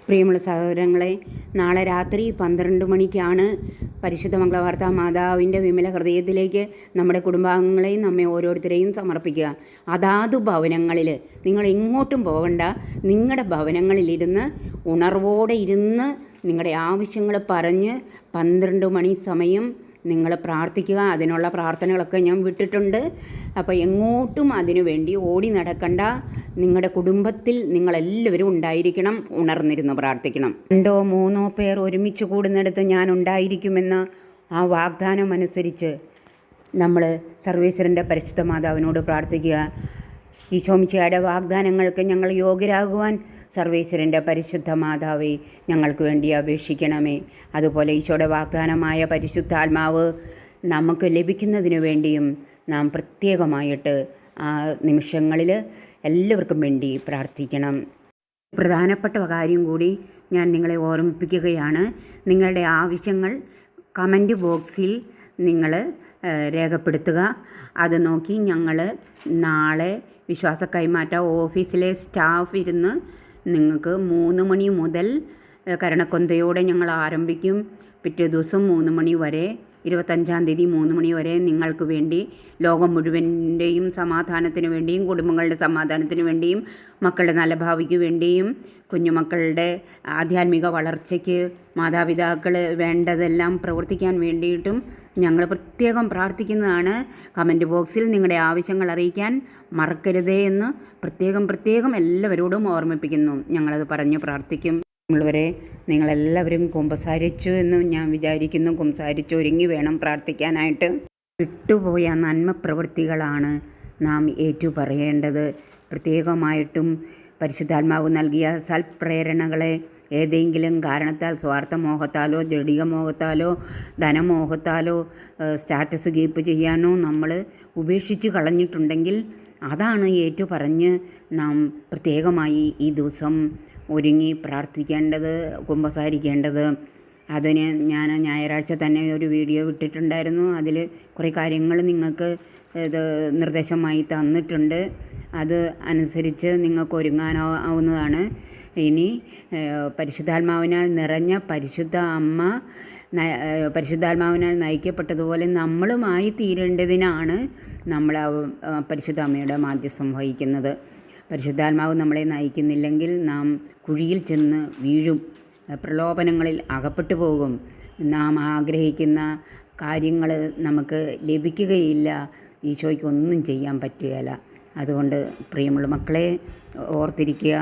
പ്രിയമുള്ള സഹോദരങ്ങളെ, നാളെ രാത്രി 12 മണിക്കാണ് പരിശുദ്ധ മംഗളവാർത്താ മാതാവിൻ്റെ വിമല ഹൃദയത്തിലേക്ക് നമ്മുടെ കുടുംബാംഗങ്ങളെയും നമ്മെ ഓരോരുത്തരെയും സമർപ്പിക്കുക. അതാതു ഭവനങ്ങളിൽ നിങ്ങൾ എങ്ങോട്ടും പോകണ്ട, നിങ്ങളുടെ ഭവനങ്ങളിലിരുന്ന് ഉണർവോടെ ഇരുന്ന് നിങ്ങളുടെ ആവശ്യങ്ങൾ പറഞ്ഞ് 12 മണി സമയം നിങ്ങൾ പ്രാർത്ഥിക്കുക. അതിനുള്ള പ്രാർത്ഥനകളൊക്കെ ഞാൻ വിട്ടിട്ടുണ്ട്. അപ്പോൾ എങ്ങോട്ടും അതിനു വേണ്ടി ഓടി നടക്കണ്ട. നിങ്ങളുടെ കുടുംബത്തിൽ നിങ്ങളെല്ലാവരും ഉണ്ടായിരിക്കണം, ഉണർന്നിരുന്ന് പ്രാർത്ഥിക്കണം. 2 or 3 പേർ ഒരുമിച്ച് കൂടുന്നിടത്ത് ഞാൻ ഉണ്ടായിരിക്കുമെന്ന ആ വാഗ്ദാനം അനുസരിച്ച് നമ്മൾ സർവേശ്വരൻ്റെ പരിശുദ്ധ മാതാവിനോട് പ്രാർത്ഥിക്കുക. ഈശോമിശിഹായുടെ വാഗ്ദാനങ്ങൾക്ക് ഞങ്ങൾ യോഗ്യരാകുവാൻ സർവേശ്വരൻ്റെ പരിശുദ്ധ മാതാവേ ഞങ്ങൾക്ക് വേണ്ടി അപേക്ഷിക്കണമേ. അതുപോലെ ഈശോയുടെ വാഗ്ദാനമായ പരിശുദ്ധാത്മാവ് നമുക്ക് ലഭിക്കുന്നതിനു വേണ്ടിയും നാം പ്രത്യേകമായിട്ട് ആ നിമിഷങ്ങളിൽ എല്ലാവർക്കും വേണ്ടി പ്രാർത്ഥിക്കണം. പ്രധാനപ്പെട്ട കാര്യം കൂടി ഞാൻ നിങ്ങളെ ഓർമ്മിപ്പിക്കുകയാണ്. നിങ്ങളുടെ ആവശ്യങ്ങൾ കമൻറ്റ് ബോക്സിൽ നിങ്ങൾ രേഖപ്പെടുത്തുക. അത് നോക്കി ഞങ്ങൾ നാളെ വിശ്വാസ കൈമാറ്റ ഓഫീസിലെ സ്റ്റാഫ് ഇരുന്ന് നിങ്ങൾക്ക് 3 മണി മുതൽ കരണക്കൊന്തയോടെ ഞങ്ങൾ ആരംഭിക്കും. പിറ്റേ ദിവസം 3 മണി വരെ, 25-ാം തീയതി 3 മണി വരെ നിങ്ങൾക്ക് വേണ്ടി ലോകം മുഴുവൻ്റെയും സമാധാനത്തിന് വേണ്ടിയും കുടുംബങ്ങളുടെ സമാധാനത്തിന് വേണ്ടിയും മക്കളുടെ നല്ല ഭാവിക്ക് വേണ്ടിയും കുഞ്ഞുമക്കളുടെ ആധ്യാത്മിക വളർച്ചയ്ക്ക് മാതാപിതാക്കൾ വേണ്ടതെല്ലാം പ്രവർത്തിക്കാൻ വേണ്ടിയിട്ടും ഞങ്ങൾ പ്രത്യേകം പ്രാർത്ഥിക്കുന്നതാണ്. കമൻറ്റ് ബോക്സിൽ നിങ്ങളുടെ ആവശ്യങ്ങൾ അറിയിക്കാൻ മറക്കരുതേ എന്ന് പ്രത്യേകം എല്ലാവരോടും ഓർമ്മിപ്പിക്കുന്നു. ഞങ്ങളത് പറഞ്ഞു പ്രാർത്ഥിക്കും. വരെ നിങ്ങളെല്ലാവരും കുമ്പസാരിച്ചു എന്ന് ഞാൻ വിചാരിക്കുന്നു. കുമ്പസാരിച്ച് ഒരുങ്ങി വേണം പ്രാർത്ഥിക്കാനായിട്ട്. വിട്ടുപോയ നന്മ പ്രവൃത്തികളാണ് നാം ഏറ്റുപറയേണ്ടത്. പ്രത്യേകമായിട്ടും പരിശുദ്ധാത്മാവ് നൽകിയ സൽപ്രേരണകളെ ഏതെങ്കിലും കാരണത്താൽ സ്വാർത്ഥമോഹത്താലോ ജഡികമോഹത്താലോ ധനമോഹത്താലോ സ്റ്റാറ്റസ് കീപ്പ് ചെയ്യാനോ നമ്മൾ ഉപേക്ഷിച്ച് കളഞ്ഞിട്ടുണ്ടെങ്കിൽ അതാണ് ഏറ്റുപറഞ്ഞ് നാം പ്രത്യേകമായി ഈ ദിവസം ഒരുങ്ങി പ്രാർത്ഥിക്കേണ്ടത്, കുമ്പസാരിക്കേണ്ടത്. അതിന് ഞാൻ ഞായറാഴ്ച തന്നെ ഒരു വീഡിയോ വിട്ടിട്ടുണ്ടായിരുന്നു. അതിൽ കുറേ കാര്യങ്ങൾ നിങ്ങൾക്ക് ഇത് നിർദ്ദേശമായി തന്നിട്ടുണ്ട്. അത് അനുസരിച്ച് നിങ്ങൾക്ക് ഒരുങ്ങാനാവുന്നതാണ്. ഇനി പരിശുദ്ധാത്മാവിനാൽ നിറഞ്ഞ പരിശുദ്ധ അമ്മ പരിശുദ്ധാത്മാവിനാൽ നയിക്കപ്പെട്ടതുപോലെ നമ്മളുമായി തീരേണ്ടതിനാണ് നമ്മൾ പരിശുദ്ധ അമ്മയുടെ മാധ്യസ്ഥം വഹിക്കുന്നത്. പരിശുദ്ധാത്മാവ് നമ്മളെ നയിക്കുന്നില്ലെങ്കിൽ നാം കുഴിയിൽ ചെന്ന് വീഴും, പ്രലോഭനങ്ങളിൽ അകപ്പെട്ടു പോകും. നാം ആഗ്രഹിക്കുന്ന കാര്യങ്ങൾ നമുക്ക് ലഭിക്കുകയില്ല, ഈശോയ്ക്ക് ഒന്നും ചെയ്യാൻ പറ്റുകയില്ല. അതുകൊണ്ട് പ്രിയമുള്ള മക്കളെ ഓർത്തിരിക്കുക.